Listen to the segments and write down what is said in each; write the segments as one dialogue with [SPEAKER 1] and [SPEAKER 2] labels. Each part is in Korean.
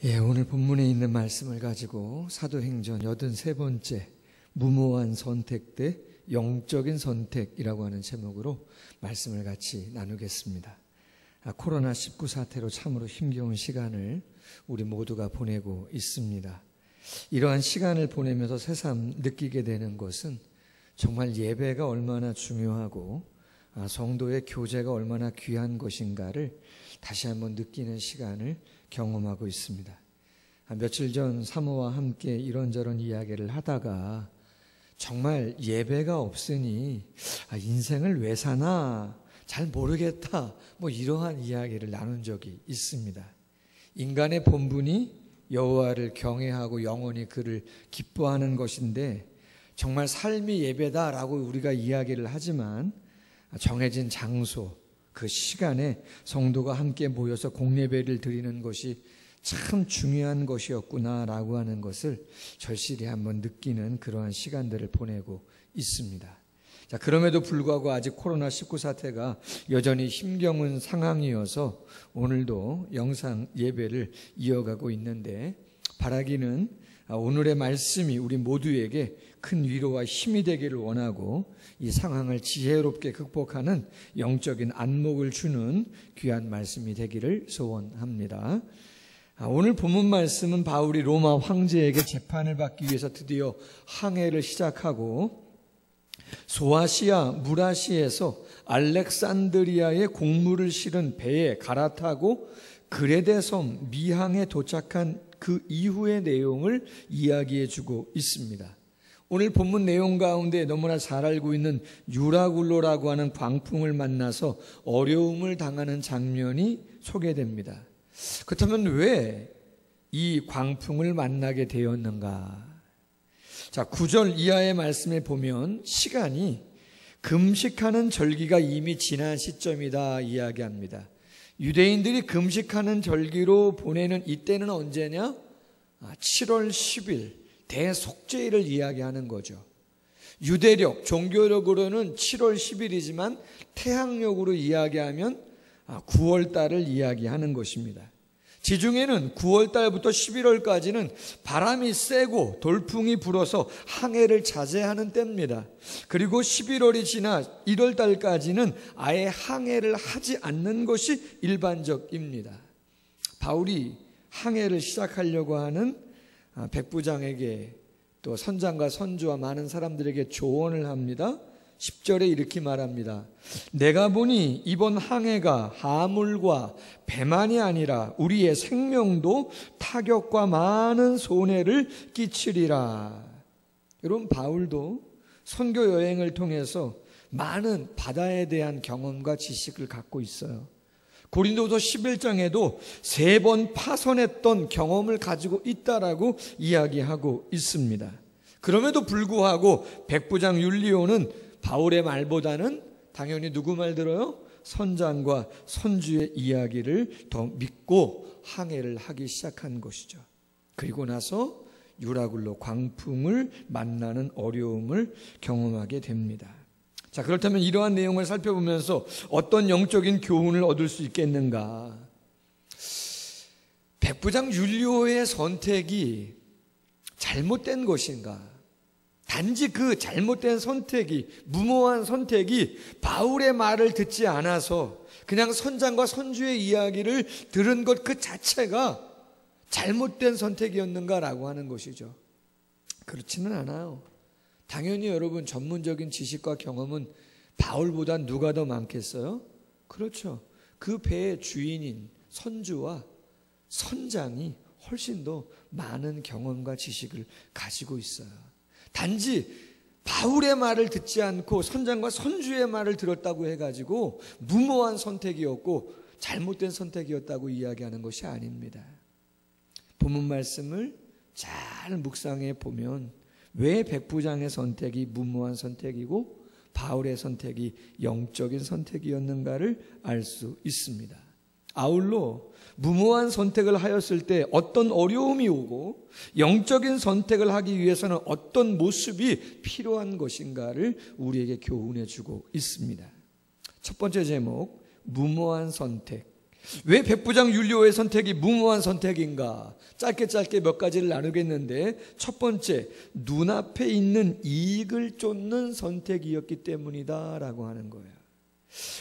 [SPEAKER 1] 오늘 본문에 있는 말씀을 가지고 사도행전 83번째 무모한 선택 대 영적인 선택이라고 하는 제목으로 말씀을 같이 나누겠습니다. 코로나19 사태로 참으로 힘겨운 시간을 우리 모두가 보내고 있습니다. 이러한 시간을 보내면서 새삼 느끼게 되는 것은 정말 예배가 얼마나 중요하고 성도의 교제가 얼마나 귀한 것인가를 다시 한번 느끼는 시간을 경험하고 있습니다. 며칠 전 사모와 함께 이런저런 이야기를 하다가 정말 예배가 없으니 인생을 왜 사나 잘 모르겠다 이러한 이야기를 나눈 적이 있습니다. 인간의 본분이 여호와를 경외하고 영원히 그를 기뻐하는 것인데 정말 삶이 예배다라고 우리가 이야기를 하지만 정해진 장소, 그 시간에 성도가 함께 모여서 공예배를 드리는 것이 참 중요한 것이었구나라고 하는 것을 절실히 한번 느끼는 그러한 시간들을 보내고 있습니다. 자, 그럼에도 불구하고 아직 코로나19 사태가 여전히 힘겨운 상황이어서 오늘도 영상 예배를 이어가고 있는데 바라기는 오늘의 말씀이 우리 모두에게 큰 위로와 힘이 되기를 원하고 이 상황을 지혜롭게 극복하는 영적인 안목을 주는 귀한 말씀이 되기를 소원합니다. 오늘 본문 말씀은 바울이 로마 황제에게 재판을 받기 위해서 드디어 항해를 시작하고 소아시아 무라시에서 알렉산드리아의 곡물을 실은 배에 갈아타고 그레데 섬 미항에 도착한 그 이후의 내용을 이야기해 주고 있습니다. 오늘 본문 내용 가운데 너무나 잘 알고 있는 유라굴로라고 하는 광풍을 만나서 어려움을 당하는 장면이 소개됩니다. 그렇다면 왜 이 광풍을 만나게 되었는가? 자, 9절 이하의 말씀에 보면 시간이 금식하는 절기가 이미 지난 시점이다 이야기합니다. 유대인들이 금식하는 절기로 보내는 이때는 언제냐? 7월 10일 대속죄일을 이야기하는 거죠. 유대력, 종교력으로는 7월 10일이지만 태양력으로 이야기하면 9월 달을 이야기하는 것입니다. 지중해는 9월 달부터 11월까지는 바람이 세고 돌풍이 불어서 항해를 자제하는 때입니다. 그리고 11월이 지나 1월 달까지는 아예 항해를 하지 않는 것이 일반적입니다. 바울이 항해를 시작하려고 하는 백부장에게 또 선장과 선주와 많은 사람들에게 조언을 합니다. 10절에 이렇게 말합니다. 내가 보니 이번 항해가 하물과 배만이 아니라 우리의 생명도 타격과 많은 손해를 끼치리라. 여러분, 바울도 선교 여행을 통해서 많은 바다에 대한 경험과 지식을 갖고 있어요. 고린도서 11장에도 3번 파선했던 경험을 가지고 있다라고 이야기하고 있습니다. 그럼에도 불구하고 백부장 율리오는 바울의 말보다는 당연히 누구 말 들어요? 선장과 선주의 이야기를 더 믿고 항해를 하기 시작한 것이죠. 그리고 나서 유라굴로 광풍을 만나는 어려움을 경험하게 됩니다. 자, 그렇다면 이러한 내용을 살펴보면서 어떤 영적인 교훈을 얻을 수 있겠는가? 백부장 율리오의 선택이 잘못된 것인가? 단지 그 잘못된 선택이, 무모한 선택이 바울의 말을 듣지 않아서 그냥 선장과 선주의 이야기를 들은 것 그 자체가 잘못된 선택이었는가라고 하는 것이죠. 그렇지는 않아요. 당연히 여러분, 전문적인 지식과 경험은 바울보다 누가 더 많겠어요? 그렇죠. 그 배의 주인인 선주와 선장이 훨씬 더 많은 경험과 지식을 가지고 있어요. 단지 바울의 말을 듣지 않고 선장과 선주의 말을 들었다고 해가지고 무모한 선택이었고 잘못된 선택이었다고 이야기하는 것이 아닙니다. 본문 말씀을 잘 묵상해 보면 왜 백부장의 선택이 무모한 선택이고 바울의 선택이 영적인 선택이었는가를 알 수 있습니다. 아울러 무모한 선택을 하였을 때 어떤 어려움이 오고 영적인 선택을 하기 위해서는 어떤 모습이 필요한 것인가를 우리에게 교훈해 주고 있습니다. 첫 번째 제목, 무모한 선택. 왜 백부장 율리오의 선택이 무모한 선택인가? 짧게 몇 가지를 나누겠는데, 첫 번째, 눈앞에 있는 이익을 쫓는 선택이었기 때문이다 라고 하는 거예요.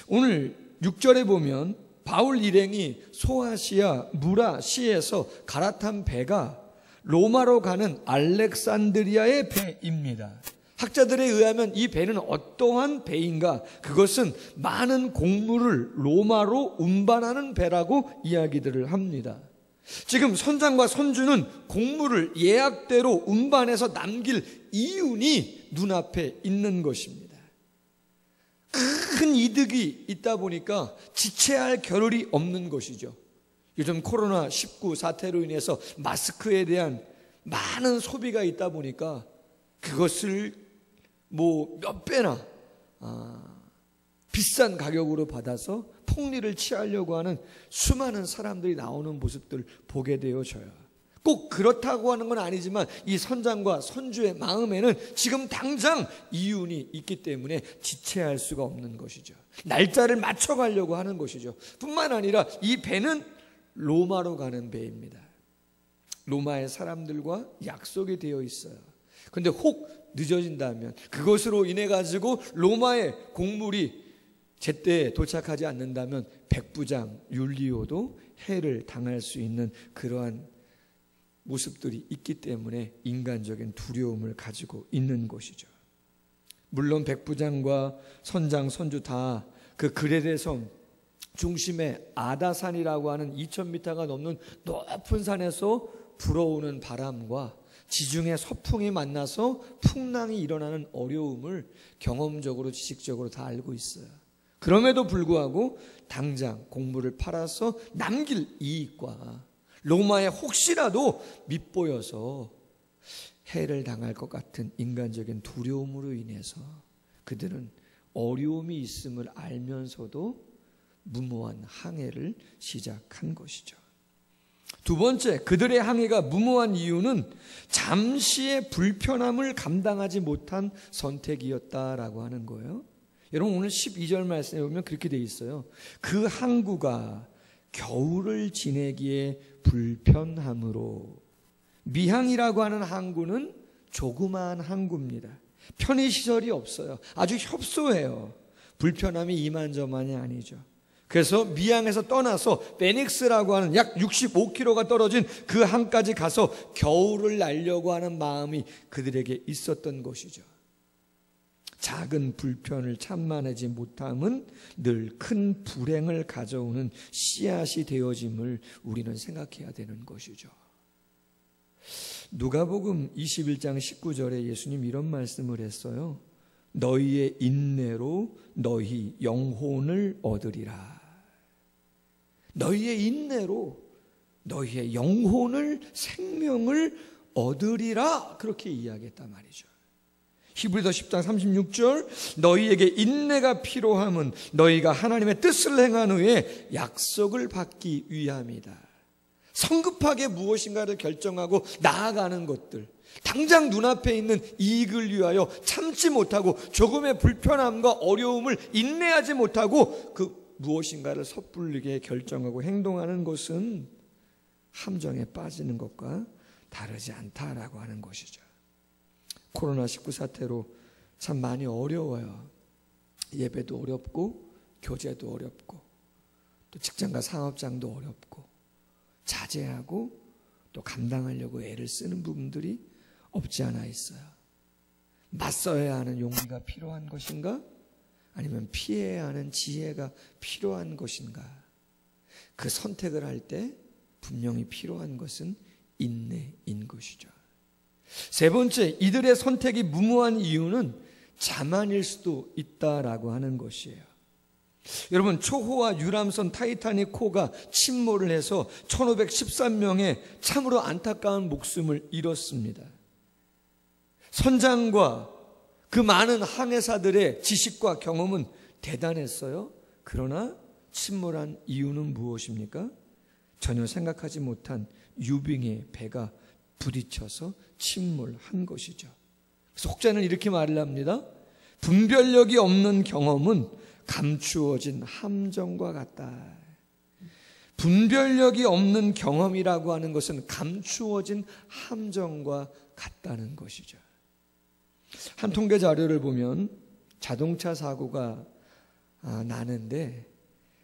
[SPEAKER 1] 오늘 6절에 보면 바울 일행이 소아시아 무라시에서 갈아탄 배가 로마로 가는 알렉산드리아의 배입니다. 학자들에 의하면 이 배는 어떠한 배인가? 그것은 많은 곡물을 로마로 운반하는 배라고 이야기들을 합니다. 지금 선장과 선주는 곡물을 예약대로 운반해서 남길 이윤이 눈앞에 있는 것입니다. 큰 이득이 있다 보니까 지체할 겨를이 없는 것이죠. 요즘 코로나19 사태로 인해서 마스크에 대한 많은 소비가 있다 보니까 그것을 몇 배나 비싼 가격으로 받아서 폭리를 취하려고 하는 수많은 사람들이 나오는 모습들 보게 되어져요. 꼭 그렇다고 하는 건 아니지만 이 선장과 선주의 마음에는 지금 당장 이윤이 있기 때문에 지체할 수가 없는 것이죠. 날짜를 맞춰가려고 하는 것이죠. 뿐만 아니라 이 배는 로마로 가는 배입니다. 로마의 사람들과 약속이 되어 있어요. 그런데 혹 늦어진다면, 그것으로 인해 가지고 로마의 곡물이 제때 도착하지 않는다면 백부장 율리오도 해를 당할 수 있는 그러한 모습들이 있기 때문에 인간적인 두려움을 가지고 있는 것이죠. 물론 백부장과 선장, 선주 다 그 그레데 섬 중심의 아다산이라고 하는 2000m가 넘는 높은 산에서 불어오는 바람과 지중해 서풍이 만나서 풍랑이 일어나는 어려움을 경험적으로 지식적으로 다 알고 있어요. 그럼에도 불구하고 당장 곡물을 팔아서 남길 이익과 로마에 혹시라도 밉보여서 해를 당할 것 같은 인간적인 두려움으로 인해서 그들은 어려움이 있음을 알면서도 무모한 항해를 시작한 것이죠. 두 번째, 그들의 항해가 무모한 이유는 잠시의 불편함을 감당하지 못한 선택이었다라고 하는 거예요. 여러분, 오늘 12절 말씀에 보면 그렇게 돼 있어요. 그 항구가 겨울을 지내기에 불편함으로. 미항이라고 하는 항구는 조그마한 항구입니다. 편의시설이 없어요. 아주 협소해요. 불편함이 이만저만이 아니죠. 그래서 미항에서 떠나서 베닉스라고 하는 약 65km가 떨어진 그 항까지 가서 겨울을 날려고 하는 마음이 그들에게 있었던 것이죠. 작은 불편을 참아내지 못함은 늘 큰 불행을 가져오는 씨앗이 되어짐을 우리는 생각해야 되는 것이죠. 누가복음 21장 19절에 예수님 이런 말씀을 했어요. 너희의 인내로 너희 영혼을 얻으리라. 너희의 인내로 너희의 영혼을, 생명을 얻으리라. 그렇게 이야기했단 말이죠. 히브리서 10장 36절 너희에게 인내가 필요함은 너희가 하나님의 뜻을 행한 후에 약속을 받기 위함이다. 성급하게 무엇인가를 결정하고 나아가는 것들, 당장 눈앞에 있는 이익을 위하여 참지 못하고 조금의 불편함과 어려움을 인내하지 못하고 그 무엇인가를 섣불리게 결정하고 행동하는 것은 함정에 빠지는 것과 다르지 않다라고 하는 것이죠. 코로나19 사태로 참 많이 어려워요. 예배도 어렵고 교제도 어렵고 또 직장과 상업장도 어렵고 자제하고 또 감당하려고 애를 쓰는 부분들이 없지 않아 있어요. 맞서야 하는 용기가 필요한 것인가? 아니면 피해야 하는 지혜가 필요한 것인가? 그 선택을 할 때 분명히 필요한 것은 인내인 것이죠. 세 번째, 이들의 선택이 무모한 이유는 자만일 수도 있다라고 하는 것이에요. 여러분, 초호와 유람선 타이타닉호가 침몰을 해서 1513명의 참으로 안타까운 목숨을 잃었습니다. 선장과 그 많은 항해사들의 지식과 경험은 대단했어요. 그러나 침몰한 이유는 무엇입니까? 전혀 생각하지 못한 유빙의 배가 부딪혀서 침몰한 것이죠. 그래서 혹자는 이렇게 말을 합니다. 분별력이 없는 경험은 감추어진 함정과 같다. 분별력이 없는 경험이라고 하는 것은 감추어진 함정과 같다는 것이죠. 한 통계 자료를 보면 자동차 사고가 나는데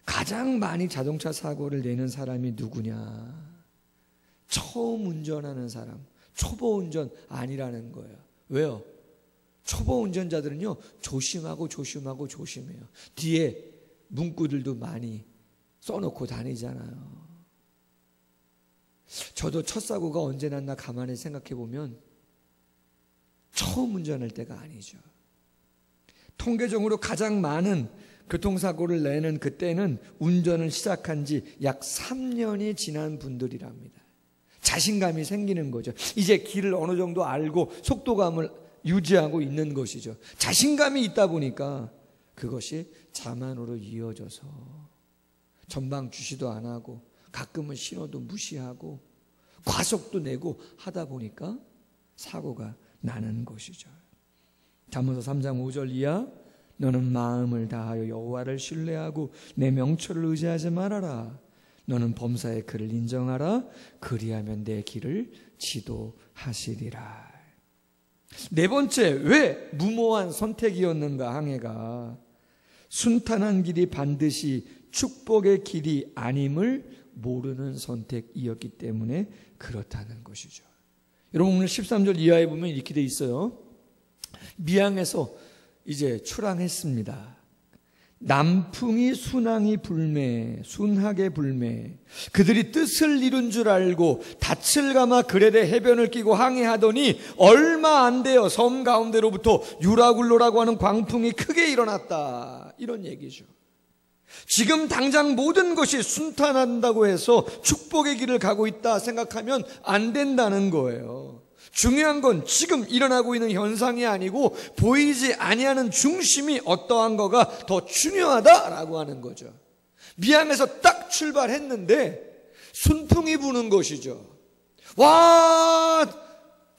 [SPEAKER 1] 가장 많이 자동차 사고를 내는 사람이 누구냐? 처음 운전하는 사람, 초보 운전 아니라는 거예요. 왜요? 초보 운전자들은요, 조심해요. 뒤에 문구들도 많이 써놓고 다니잖아요. 저도 첫 사고가 언제 났나 가만히 생각해 보면 처음 운전할 때가 아니죠. 통계적으로 가장 많은 교통사고를 내는 그때는 운전을 시작한 지 약 3년이 지난 분들이랍니다. 자신감이 생기는 거죠. 이제 길을 어느 정도 알고 속도감을 유지하고 있는 것이죠. 자신감이 있다 보니까 그것이 자만으로 이어져서 전방 주시도 안 하고 가끔은 신호도 무시하고 과속도 내고 하다 보니까 사고가 나는 것이죠. 잠언서 3장 5절 이하 너는 마음을 다하여 여호와를 신뢰하고 내 명철을 의지하지 말아라. 너는 범사의 그를 인정하라. 그리하면 내 길을 지도하시리라. 네 번째, 왜 무모한 선택이었는가 항해가? 순탄한 길이 반드시 축복의 길이 아님을 모르는 선택이었기 때문에 그렇다는 것이죠. 여러분 오늘 13절 이하에 보면 이렇게 돼 있어요. 미항에서 이제 출항했습니다. 남풍이 순항이 불매, 순하게 불매. 그들이 뜻을 이룬 줄 알고 닻을 감아 그레데 해변을 끼고 항해하더니 얼마 안 돼요. 섬 가운데로부터 유라굴로라고 하는 광풍이 크게 일어났다. 이런 얘기죠. 지금 당장 모든 것이 순탄한다고 해서 축복의 길을 가고 있다 생각하면 안 된다는 거예요. 중요한 건 지금 일어나고 있는 현상이 아니고 보이지 아니하는 중심이 어떠한 거가 더 중요하다라고 하는 거죠. 미항에서 딱 출발했는데 순풍이 부는 것이죠. 와,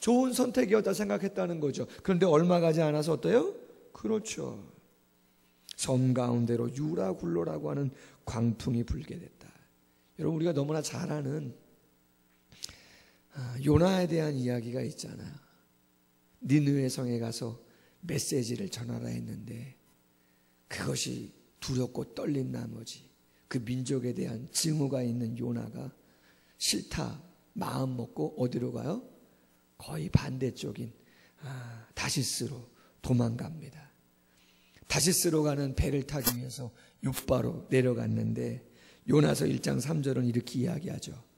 [SPEAKER 1] 좋은 선택이었다 생각했다는 거죠. 그런데 얼마 가지 않아서 어때요? 그렇죠. 섬 가운데로 유라굴로라고 하는 광풍이 불게 됐다. 여러분 우리가 너무나 잘 아는 요나에 대한 이야기가 있잖아요. 니느웨 성에 가서 메시지를 전하라 했는데 그것이 두렵고 떨린 나머지 그 민족에 대한 증오가 있는 요나가 싫다 마음 먹고 어디로 가요? 거의 반대쪽인 다시스로 도망갑니다. 다시스로 가는 배를 타기 위해서 욥바로 내려갔는데 요나서 1장 3절은 이렇게 이야기하죠.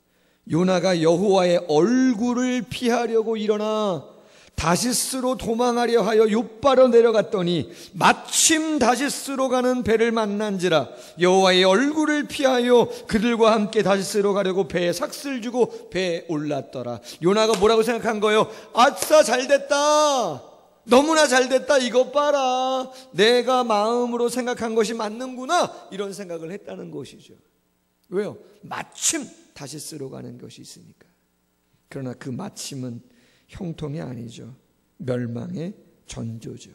[SPEAKER 1] 요나가 여호와의 얼굴을 피하려고 일어나 다시스로 도망하려 하여 욥바로 내려갔더니 마침 다시스로 가는 배를 만난지라 여호와의 얼굴을 피하여 그들과 함께 다시스로 가려고 배에 삭슬 주고 배에 올랐더라. 요나가 뭐라고 생각한 거예요? 아싸 잘됐다, 너무나 잘됐다, 이것 봐라, 내가 마음으로 생각한 것이 맞는구나, 이런 생각을 했다는 것이죠. 왜요? 마침 다시스로 가는 것이 있으니까. 그러나 그 마침은 형통이 아니죠. 멸망의 전조죠.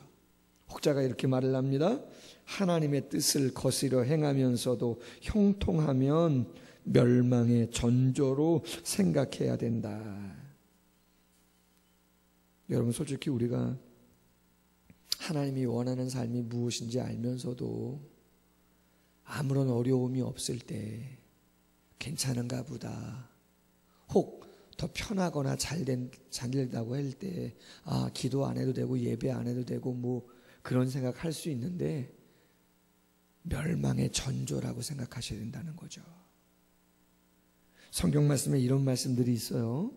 [SPEAKER 1] 혹자가 이렇게 말을 합니다. 하나님의 뜻을 거스려 행하면서도 형통하면 멸망의 전조로 생각해야 된다. 여러분 솔직히 우리가 하나님이 원하는 삶이 무엇인지 알면서도 아무런 어려움이 없을 때 괜찮은가 보다, 혹 더 편하거나 잘 된다고 할 때 기도 안 해도 되고 예배 안 해도 되고 뭐 그런 생각할 수 있는데 멸망의 전조라고 생각하셔야 된다는 거죠. 성경 말씀에 이런 말씀들이 있어요.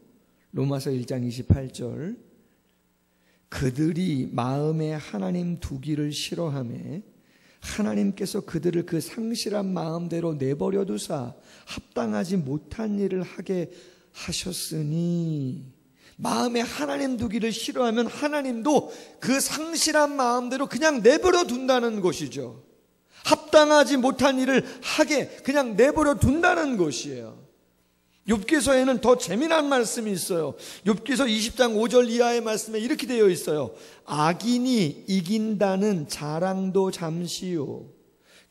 [SPEAKER 1] 로마서 1장 28절 그들이 마음에 하나님 두기를 싫어하며 하나님께서 그들을 그 상실한 마음대로 내버려 두사 합당하지 못한 일을 하게 하셨으니, 마음에 하나님 두기를 싫어하면 하나님도 그 상실한 마음대로 그냥 내버려 둔다는 것이죠. 합당하지 못한 일을 하게 그냥 내버려 둔다는 것이에요. 욥기서에는 더 재미난 말씀이 있어요. 욥기서 20장 5절 이하의 말씀에 이렇게 되어 있어요. 악인이 이긴다는 자랑도 잠시요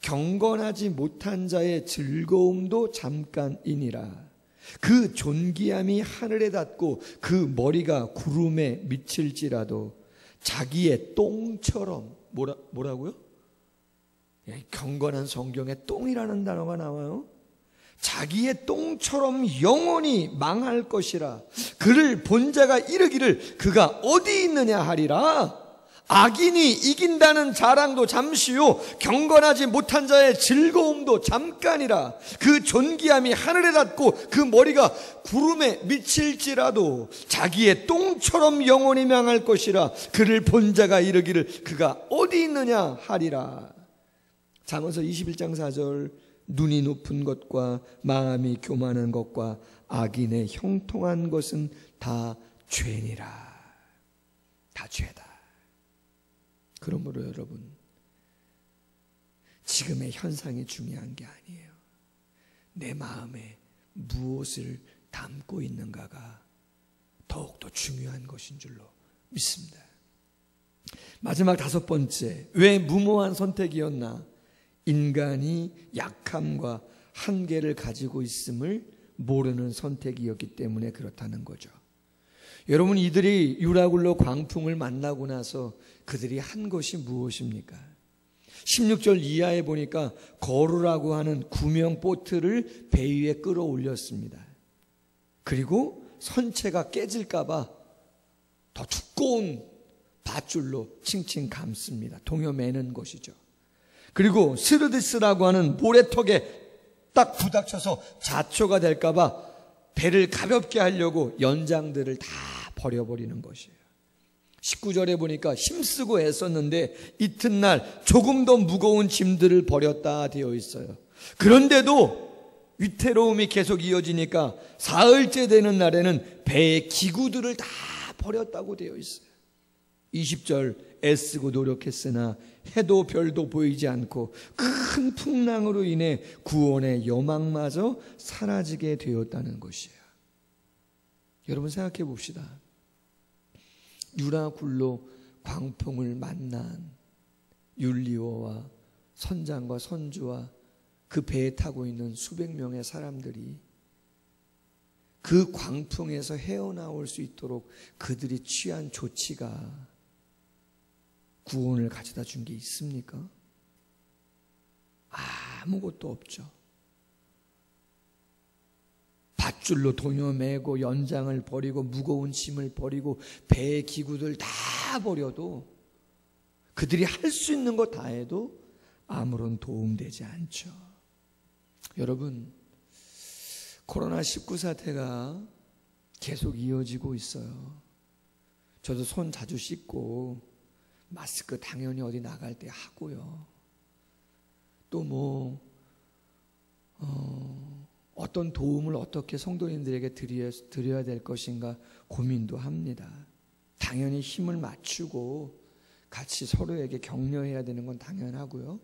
[SPEAKER 1] 경건하지 못한 자의 즐거움도 잠깐이니라. 그 존귀함이 하늘에 닿고 그 머리가 구름에 미칠지라도 자기의 똥처럼 뭐라고요? 경건한 성경에 똥이라는 단어가 나와요. 자기의 똥처럼 영원히 망할 것이라. 그를 본 자가 이르기를 그가 어디 있느냐 하리라. 악인이 이긴다는 자랑도 잠시요 경건하지 못한 자의 즐거움도 잠깐이라. 그 존귀함이 하늘에 닿고 그 머리가 구름에 미칠지라도 자기의 똥처럼 영원히 망할 것이라. 그를 본 자가 이르기를 그가 어디 있느냐 하리라. 잠언서 21장 4절 눈이 높은 것과 마음이 교만한 것과 악인의 형통한 것은 다 죄니라. 다 죄다. 그러므로 여러분, 지금의 현상이 중요한 게 아니에요. 내 마음에 무엇을 담고 있는가가 더욱더 중요한 것인 줄로 믿습니다. 마지막 다섯 번째, 왜 무모한 선택이었나? 인간이 약함과 한계를 가지고 있음을 모르는 선택이었기 때문에 그렇다는 거죠. 여러분, 이들이 유라굴로 광풍을 만나고 나서 그들이 한 것이 무엇입니까? 16절 이하에 보니까 거루라고 하는 구명 보트를 배 위에 끌어올렸습니다. 그리고 선체가 깨질까봐 더 두꺼운 밧줄로 칭칭 감습니다. 동여매는 것이죠. 그리고 스르디스라고 하는 모래턱에 딱 부닥쳐서 자초가 될까봐 배를 가볍게 하려고 연장들을 다 버려버리는 것이에요. 19절에 보니까 힘쓰고 애썼는데 이튿날 조금 더 무거운 짐들을 버렸다 되어 있어요. 그런데도 위태로움이 계속 이어지니까 사흘째 되는 날에는 배의 기구들을 다 버렸다고 되어 있어요. 20절 애쓰고 노력했으나 해도 별도 보이지 않고 큰 풍랑으로 인해 구원의 여망마저 사라지게 되었다는 것이에요. 여러분 생각해 봅시다. 유라굴로 광풍을 만난 율리오와 선장과 선주와 그 배에 타고 있는 수백 명의 사람들이 그 광풍에서 헤어나올 수 있도록 그들이 취한 조치가 구원을 가져다 준 게 있습니까? 아무것도 없죠. 밧줄로 동여매고 연장을 버리고 무거운 짐을 버리고 배의 기구들 다 버려도 그들이 할 수 있는 거 다 해도 아무런 도움되지 않죠. 여러분, 코로나19 사태가 계속 이어지고 있어요. 저도 손 자주 씻고 마스크 당연히 어디 나갈 때 하고요. 또 어떤 도움을 어떻게 성도님들에게 드려야 될 것인가 고민도 합니다. 당연히 힘을 맞추고 같이 서로에게 격려해야 되는 건 당연하고요.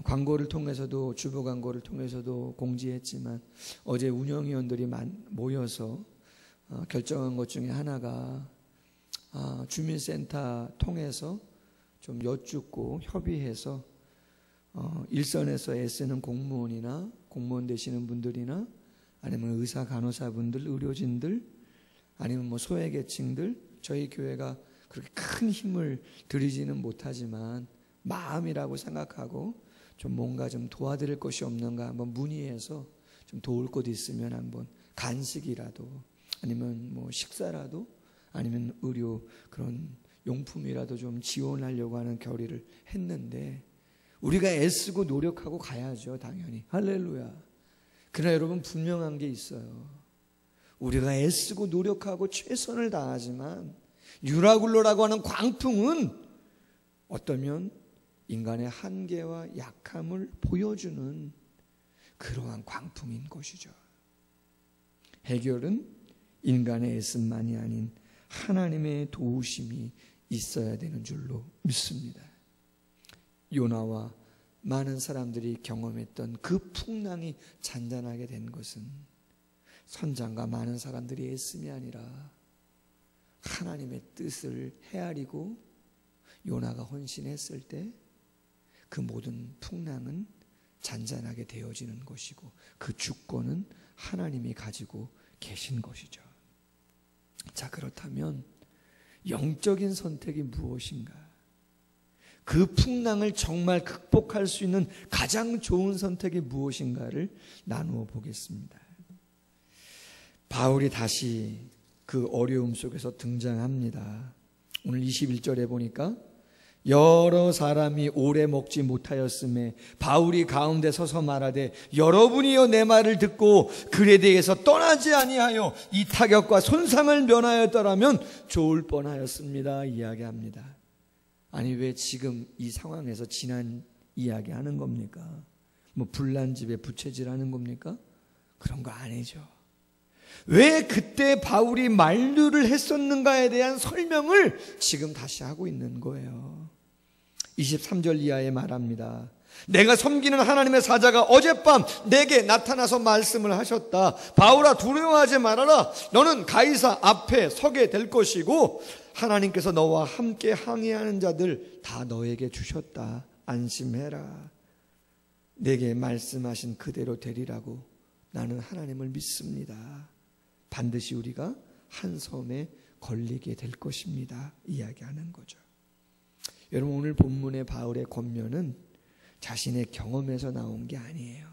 [SPEAKER 1] 광고를 통해서도, 주보 광고를 통해서도 공지했지만 어제 운영위원들이 모여서 결정한 것 중에 하나가 주민센터 통해서 좀 여쭙고 협의해서 일선에서 애쓰는 공무원이나 공무원 되시는 분들이나 아니면 의사, 간호사분들, 의료진들 아니면 소외계층들, 저희 교회가 그렇게 큰 힘을 들이지는 못하지만 마음이라고 생각하고 좀 뭔가 좀 도와드릴 것이 없는가 한번 문의해서 좀 도울 곳 있으면 한번 간식이라도 아니면 식사라도 아니면 의료 그런 용품이라도 좀 지원하려고 하는 결의를 했는데 우리가 애쓰고 노력하고 가야죠. 당연히. 할렐루야. 그러나 여러분 분명한 게 있어요. 우리가 애쓰고 노력하고 최선을 다하지만 유라굴로라고 하는 광풍은 어떠면 인간의 한계와 약함을 보여주는 그러한 광풍인 것이죠. 해결은 인간의 애씀만이 아닌 하나님의 도우심이 있어야 되는 줄로 믿습니다. 요나와 많은 사람들이 경험했던 그 풍랑이 잔잔하게 된 것은 선장과 많은 사람들이 애씀이 아니라 하나님의 뜻을 헤아리고 요나가 헌신했을 때 그 모든 풍랑은 잔잔하게 되어지는 것이고 그 주권은 하나님이 가지고 계신 것이죠. 자, 그렇다면 영적인 선택이 무엇인가? 그 풍랑을 정말 극복할 수 있는 가장 좋은 선택이 무엇인가를 나누어 보겠습니다. 바울이 다시 그 어려움 속에서 등장합니다. 오늘 21절에 보니까 여러 사람이 오래 먹지 못하였음에 바울이 가운데 서서 말하되 여러분이여 내 말을 듣고 글에 대해서 떠나지 아니하여 이 타격과 손상을 면하였더라면 좋을 뻔하였습니다 이야기합니다. 아니, 왜 지금 이 상황에서 지난 이야기하는 겁니까? 뭐 불난집에 부채질하는 겁니까? 그런 거 아니죠. 왜 그때 바울이 만류를 했었는가에 대한 설명을 지금 다시 하고 있는 거예요. 23절 이하에 말합니다. 내가 섬기는 하나님의 사자가 어젯밤 내게 나타나서 말씀을 하셨다. 바울아, 두려워하지 말아라. 너는 가이사 앞에 서게 될 것이고 하나님께서 너와 함께 항해하는 자들 다 너에게 주셨다. 안심해라. 내게 말씀하신 그대로 되리라고 나는 하나님을 믿습니다. 반드시 우리가 한 섬에 걸리게 될 것입니다 이야기하는 거죠. 여러분, 오늘 본문의 바울의 권면은 자신의 경험에서 나온 게 아니에요.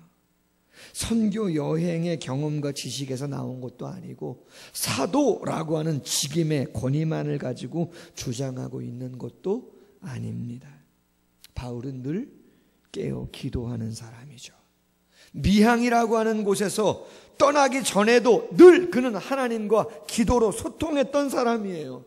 [SPEAKER 1] 선교 여행의 경험과 지식에서 나온 것도 아니고 사도라고 하는 직임의 권위만을 가지고 주장하고 있는 것도 아닙니다. 바울은 늘 깨어 기도하는 사람이죠. 미항이라고 하는 곳에서 떠나기 전에도 늘 그는 하나님과 기도로 소통했던 사람이에요.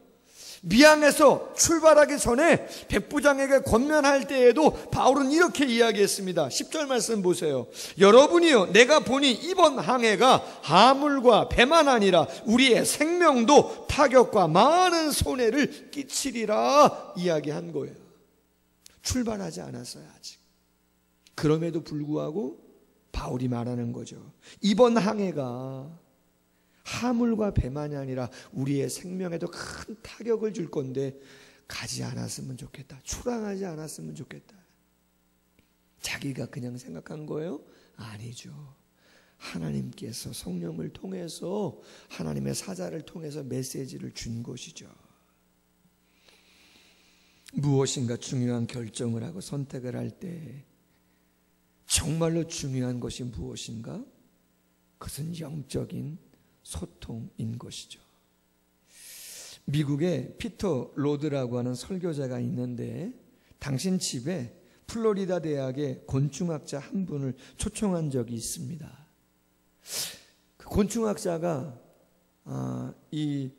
[SPEAKER 1] 미항에서 출발하기 전에 백부장에게 권면할 때에도 바울은 이렇게 이야기했습니다. 10절 말씀 보세요. 여러분이요, 내가 보니 이번 항해가 하물과 배만 아니라 우리의 생명도 타격과 많은 손해를 끼치리라 이야기한 거예요. 출발하지 않았어요 아직. 그럼에도 불구하고 바울이 말하는 거죠. 이번 항해가 하물과 배만이 아니라 우리의 생명에도 큰 타격을 줄 건데 가지 않았으면 좋겠다. 출항하지 않았으면 좋겠다. 자기가 그냥 생각한 거예요? 아니죠. 하나님께서 성령을 통해서 하나님의 사자를 통해서 메시지를 준 것이죠. 무엇인가 중요한 결정을 하고 선택을 할 때 정말로 중요한 것이 무엇인가? 그것은 영적인 소통인 것이죠. 미국에 피터 로드라고 하는 설교자가 있는데 당신 집에 플로리다 대학의 곤충학자 한 분을 초청한 적이 있습니다. 그 곤충학자가 이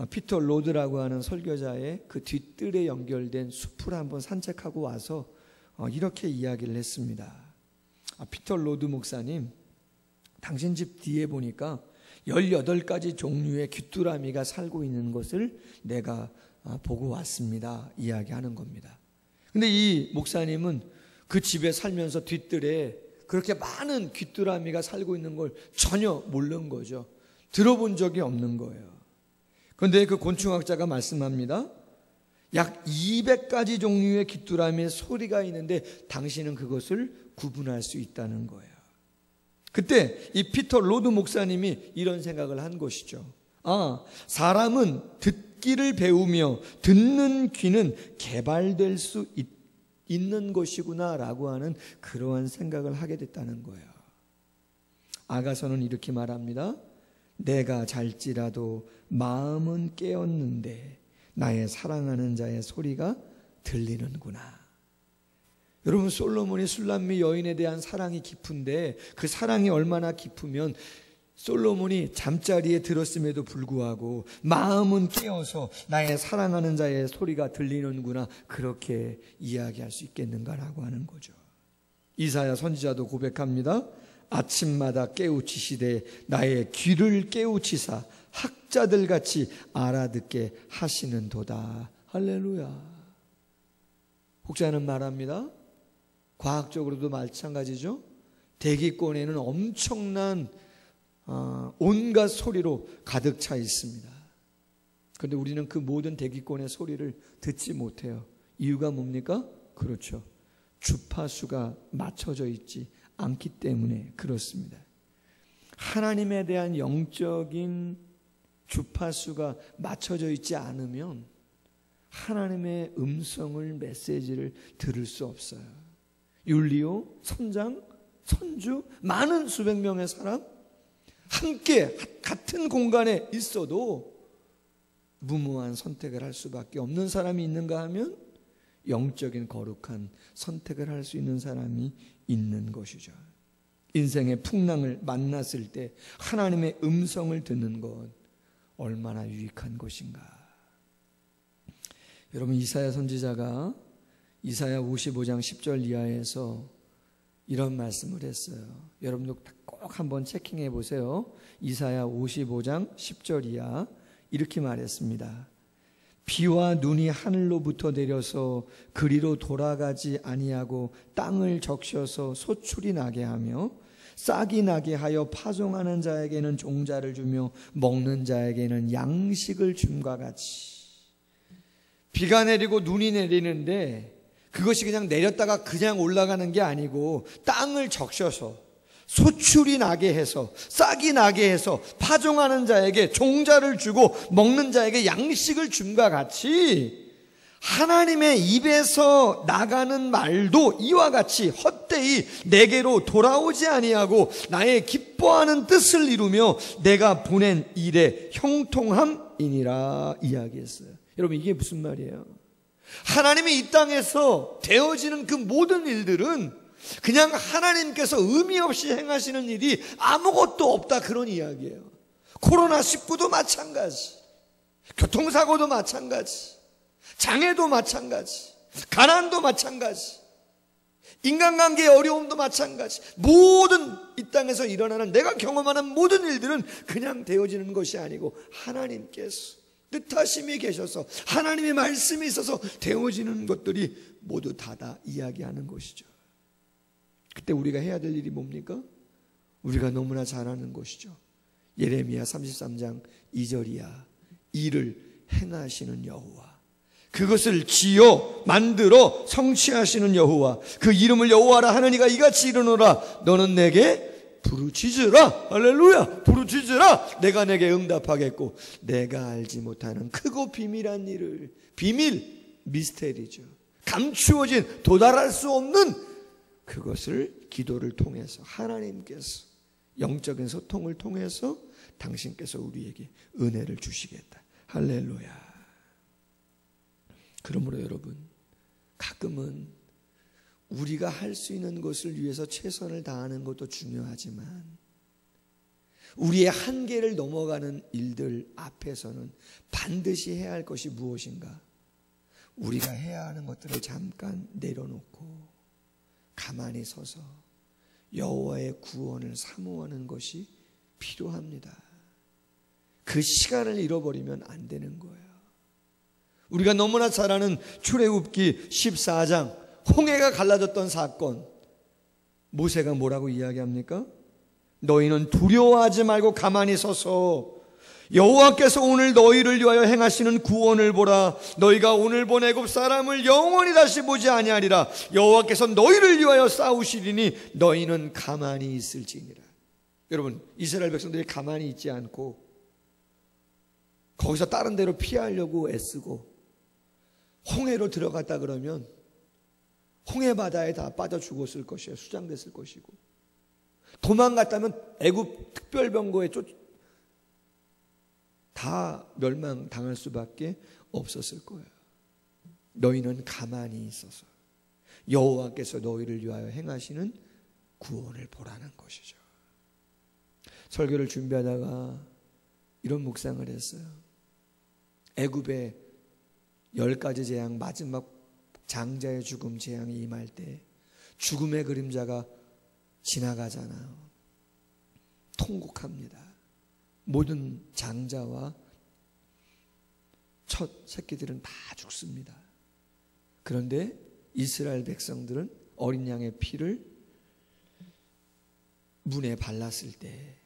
[SPEAKER 1] 피터 로드라고 하는 설교자의 그 뒷뜰에 연결된 숲을 한번 산책하고 와서 이렇게 이야기를 했습니다. 피터 로드 목사님, 당신 집 뒤에 보니까 18가지 종류의 귀뚜라미가 살고 있는 것을 내가 보고 왔습니다 이야기하는 겁니다. 근데 이 목사님은 그 집에 살면서 뒷뜰에 그렇게 많은 귀뚜라미가 살고 있는 걸 전혀 모르는 거죠. 들어본 적이 없는 거예요. 그런데 그 곤충학자가 말씀합니다. 약 200가지 종류의 귀뚜라미의 소리가 있는데 당신은 그것을 구분할 수 있다는 거예요. 그때 이 피터 로드 목사님이 이런 생각을 한 것이죠. 사람은 듣기를 배우며 듣는 귀는 개발될 수 있는 것이구나 라고 하는 그러한 생각을 하게 됐다는 거예요. 아가서는 이렇게 말합니다. 내가 잘지라도 마음은 깨었는데 나의 사랑하는 자의 소리가 들리는구나. 여러분, 솔로몬이 술람미 여인에 대한 사랑이 깊은데 그 사랑이 얼마나 깊으면 솔로몬이 잠자리에 들었음에도 불구하고 마음은 깨어서 나의 사랑하는 자의 소리가 들리는구나 그렇게 이야기할 수 있겠는가라고 하는 거죠. 이사야 선지자도 고백합니다. 아침마다 깨우치시되 나의 귀를 깨우치사 학자들같이 알아듣게 하시는도다. 할렐루야. 혹자는 말합니다. 과학적으로도 마찬가지죠. 대기권에는 엄청난 온갖 소리로 가득 차 있습니다. 그런데 우리는 그 모든 대기권의 소리를 듣지 못해요. 이유가 뭡니까? 그렇죠. 주파수가 맞춰져 있지 않기 때문에 그렇습니다. 하나님에 대한 영적인 주파수가 맞춰져 있지 않으면 하나님의 음성을, 메시지를 들을 수 없어요. 율리오, 선장, 선주, 많은 수백 명의 사람 함께 같은 공간에 있어도 무모한 선택을 할 수밖에 없는 사람이 있는가 하면 영적인 거룩한 선택을 할 수 있는 사람이 있는 것이죠. 인생의 풍랑을 만났을 때 하나님의 음성을 듣는 것 얼마나 유익한 것인가. 여러분, 이사야 선지자가 이사야 55장 10절 이하에서 이런 말씀을 했어요. 여러분도 꼭 한번 체킹해 보세요. 이사야 55장 10절 이하 이렇게 말했습니다. 비와 눈이 하늘로부터 내려서 그리로 돌아가지 아니하고 땅을 적셔서 소출이 나게 하며 싹이 나게 하여 파종하는 자에게는 종자를 주며 먹는 자에게는 양식을 줌과 같이. 비가 내리고 눈이 내리는데 그것이 그냥 내렸다가 그냥 올라가는 게 아니고 땅을 적셔서 소출이 나게 해서 싹이 나게 해서 파종하는 자에게 종자를 주고 먹는 자에게 양식을 줌과 같이 하나님의 입에서 나가는 말도 이와 같이 헛되이 내게로 돌아오지 아니하고 나의 기뻐하는 뜻을 이루며 내가 보낸 일의 형통함이니라 이야기했어요. 여러분, 이게 무슨 말이에요? 하나님이 이 땅에서 되어지는 그 모든 일들은 그냥 하나님께서 의미 없이 행하시는 일이 아무것도 없다, 그런 이야기예요. 코로나19도 마찬가지, 교통사고도 마찬가지, 장애도 마찬가지, 가난도 마찬가지, 인간관계의 어려움도 마찬가지. 모든 이 땅에서 일어나는 내가 경험하는 모든 일들은 그냥 되어지는 것이 아니고 하나님께서 뜻하심이 계셔서 하나님의 말씀이 있어서 되어지는 것들이 모두 다다 이야기하는 것이죠. 그때 우리가 해야 될 일이 뭡니까? 우리가 너무나 잘 아는 것이죠. 예레미야 33장 2절이야. 이를 행하시는 여호와, 그것을 지어 만들어 성취하시는 여호와, 그 이름을 여호와라 하느니가 이같이 이르노라. 너는 내게 부르짖으라. 할렐루야. 부르짖으라. 내가 내게 응답하겠고 내가 알지 못하는 크고 비밀한 일을, 비밀, 미스테리죠. 감추어진, 도달할 수 없는 그것을 기도를 통해서 하나님께서 영적인 소통을 통해서 당신께서 우리에게 은혜를 주시겠다. 할렐루야. 그러므로 여러분, 가끔은 우리가 할 수 있는 것을 위해서 최선을 다하는 것도 중요하지만 우리의 한계를 넘어가는 일들 앞에서는 반드시 해야 할 것이 무엇인가? 우리가 해야 하는 것들을 잠깐 내려놓고 가만히 서서 여호와의 구원을 사모하는 것이 필요합니다. 그 시간을 잃어버리면 안 되는 거예요. 우리가 너무나 잘 아는 출애굽기 14장 홍해가 갈라졌던 사건, 모세가 뭐라고 이야기합니까? 너희는 두려워하지 말고 가만히 서서 여호와께서 오늘 너희를 위하여 행하시는 구원을 보라. 너희가 오늘 본 애굽 사람을 영원히 다시 보지 아니하리라. 여호와께서 너희를 위하여 싸우시리니 너희는 가만히 있을지니라. 여러분, 이스라엘 백성들이 가만히 있지 않고 거기서 다른 데로 피하려고 애쓰고 홍해로 들어갔다 그러면 홍해 바다에 다 빠져 죽었을 것이에요. 수장됐을 것이고, 도망갔다면 애굽 특별병거에 다 멸망당할 수밖에 없었을 거예요. 너희는 가만히 있어서 여호와께서 너희를 위하여 행하시는 구원을 보라는 것이죠. 설교를 준비하다가 이런 묵상을 했어요. 애굽의 10가지 재앙, 마지막 장자의 죽음 재앙이 임할 때 죽음의 그림자가 지나가잖아요. 통곡합니다. 모든 장자와 첫 새끼들은 다 죽습니다. 그런데 이스라엘 백성들은 어린 양의 피를 문에 발랐을 때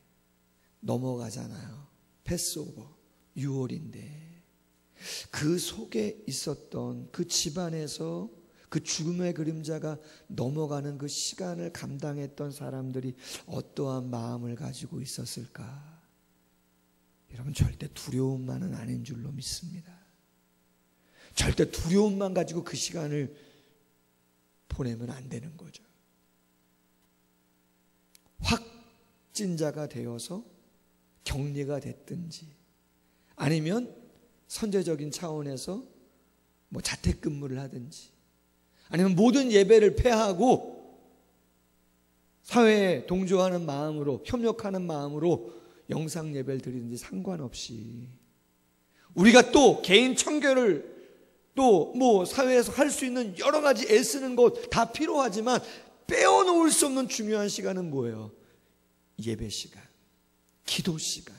[SPEAKER 1] 넘어가잖아요. 패스오버, 유월인데 그 속에 있었던 그 집안에서 그 죽음의 그림자가 넘어가는 그 시간을 감당했던 사람들이 어떠한 마음을 가지고 있었을까? 여러분, 절대 두려움만은 아닌 줄로 믿습니다. 절대 두려움만 가지고 그 시간을 보내면 안 되는 거죠. 확진자가 되어서 격리가 됐든지, 아니면 선제적인 차원에서 뭐 자택근무를 하든지, 아니면 모든 예배를 폐하고 사회에 동조하는 마음으로, 협력하는 마음으로 영상 예배를 드리든지 상관없이, 우리가 또 개인 청결을 또 뭐 사회에서 할 수 있는 여러 가지 애쓰는 것 다 필요하지만 빼어놓을 수 없는 중요한 시간은 뭐예요? 예배 시간, 기도 시간,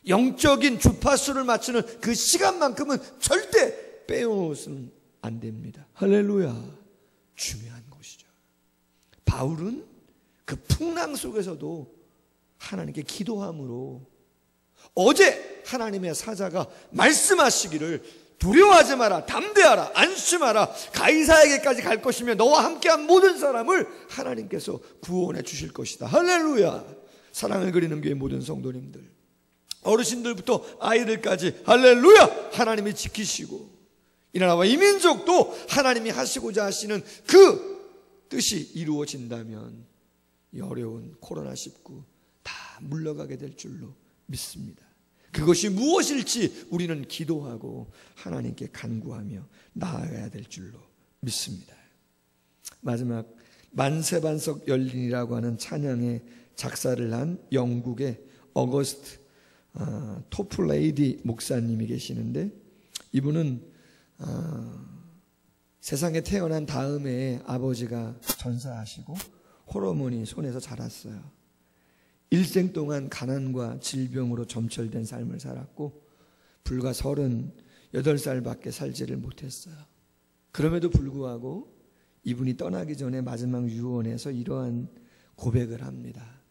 [SPEAKER 1] 영적인 주파수를 맞추는 그 시간만큼은 절대 빼어놓으면 안 됩니다. 할렐루야. 중요한 것이죠. 바울은 그 풍랑 속에서도 하나님께 기도함으로, 어제 하나님의 사자가 말씀하시기를 두려워하지 마라, 담대하라, 안심하라, 가이사에게까지 갈 것이며 너와 함께한 모든 사람을 하나님께서 구원해 주실 것이다. 할렐루야. 사랑을 그리는 교회 모든 성도님들, 어르신들부터 아이들까지 할렐루야, 하나님이 지키시고 이 나라와 이 민족도 하나님이 하시고자 하시는 그 뜻이 이루어진다면 이 어려운 코로나19 다 물러가게 될 줄로 믿습니다. 그것이 무엇일지 우리는 기도하고 하나님께 간구하며 나아가야 될 줄로 믿습니다. 마지막, 만세반석 열린이라고 하는 찬양의 작사를 한 영국의 어거스트 토플레이디 목사님이 계시는데, 이분은 세상에 태어난 다음에 아버지가 전사하시고 홀어머니 손에서 자랐어요. 일생 동안 가난과 질병으로 점철된 삶을 살았고 불과 38살밖에 살지를 못했어요. 그럼에도 불구하고 이분이 떠나기 전에 마지막 유언에서 이러한 고백을 합니다.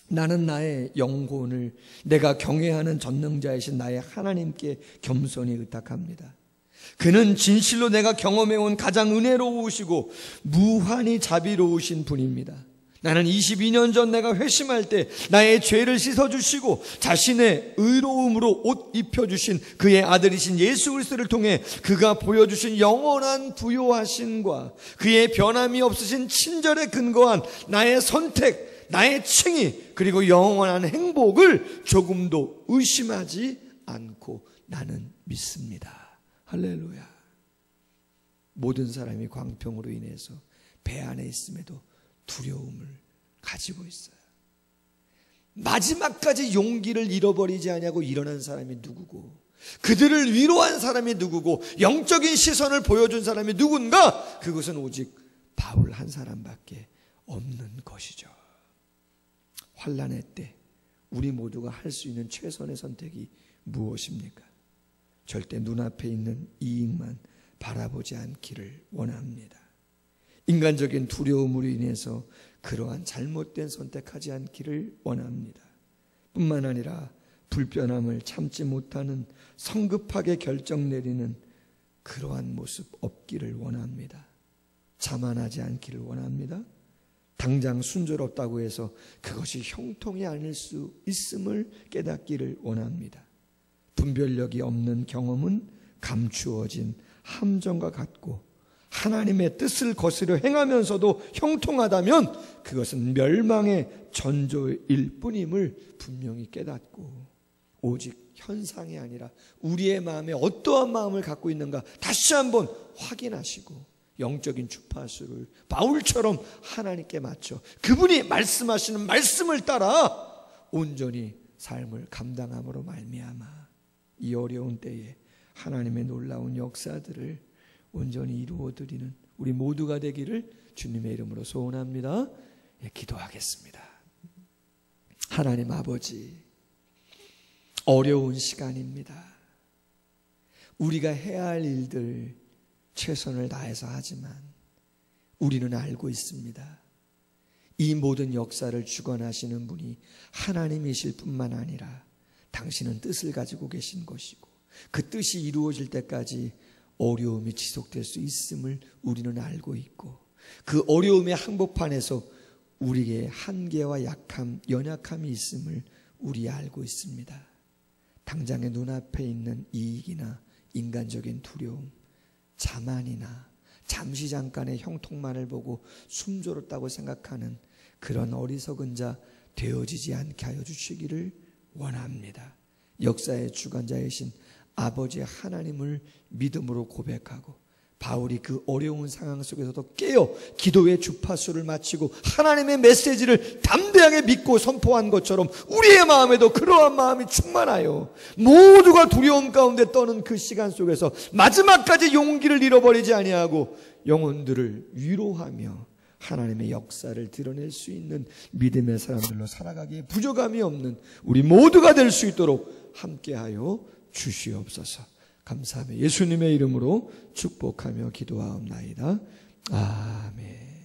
[SPEAKER 1] 나는 나의 영혼을 내가 경외하는 전능자이신 나의 하나님께 겸손히 의탁합니다. 그는 진실로 내가 경험해온 가장 은혜로우시고 무한히 자비로우신 분입니다. 나는 22년 전 내가 회심할 때 나의 죄를 씻어주시고 자신의 의로움으로 옷 입혀주신 그의 아들이신 예수 그리스도를 통해 그가 보여주신 영원한 부요하심과 그의 변함이 없으신 친절에 근거한 나의 선택, 나의 칭의, 그리고 영원한 행복을 조금도 의심하지 않고 나는 믿습니다. 할렐루야. 모든 사람이 광평으로 인해서 배 안에 있음에도 두려움을 가지고 있어요. 마지막까지 용기를 잃어버리지 않냐고 일어난 사람이 누구고, 그들을 위로한 사람이 누구고, 영적인 시선을 보여준 사람이 누군가? 그것은 오직 바울 한 사람밖에 없는 것이죠. 환난의 때 우리 모두가 할 수 있는 최선의 선택이 무엇입니까? 절대 눈앞에 있는 이익만 바라보지 않기를 원합니다. 인간적인 두려움으로 인해서 그러한 잘못된 선택하지 않기를 원합니다. 뿐만 아니라 불편함을 참지 못하는 성급하게 결정 내리는 그러한 모습 없기를 원합니다. 자만하지 않기를 원합니다. 당장 순조롭다고 해서 그것이 형통이 아닐 수 있음을 깨닫기를 원합니다. 분별력이 없는 경험은 감추어진 함정과 같고 하나님의 뜻을 거스려 행하면서도 형통하다면 그것은 멸망의 전조일 뿐임을 분명히 깨닫고 오직 현상이 아니라 우리의 마음에 어떠한 마음을 갖고 있는가 다시 한번 확인하시고 영적인 주파수를 바울처럼 하나님께 맞춰 그분이 말씀하시는 말씀을 따라 온전히 삶을 감당함으로 말미암아 이 어려운 때에 하나님의 놀라운 역사들을 온전히 이루어드리는 우리 모두가 되기를 주님의 이름으로 소원합니다. 기도하겠습니다. 하나님 아버지, 어려운 시간입니다. 우리가 해야 할 일들 최선을 다해서 하지만 우리는 알고 있습니다. 이 모든 역사를 주관하시는 분이 하나님이실 뿐만 아니라 당신은 뜻을 가지고 계신 것이고 그 뜻이 이루어질 때까지 어려움이 지속될 수 있음을 우리는 알고 있고, 그 어려움의 한복판에서 우리의 한계와 약함, 연약함이 있음을 우리 알고 있습니다. 당장의 눈앞에 있는 이익이나 인간적인 두려움, 자만이나 잠시 잠깐의 형통만을 보고 숨조렸다고 생각하는 그런 어리석은 자 되어지지 않게 하여 주시기를 원합니다. 역사의 주관자이신 아버지 하나님을 믿음으로 고백하고, 바울이 그 어려운 상황 속에서도 깨어 기도의 주파수를 마치고 하나님의 메시지를 담대하게 믿고 선포한 것처럼 우리의 마음에도 그러한 마음이 충만하여 모두가 두려움 가운데 떠는 그 시간 속에서 마지막까지 용기를 잃어버리지 아니하고 영혼들을 위로하며 하나님의 역사를 드러낼 수 있는 믿음의 사람들로 살아가기에 부족함이 없는 우리 모두가 될 수 있도록 함께하여 주시옵소서. 감사하며 예수님의 이름으로 축복하며 기도하옵나이다. 아멘.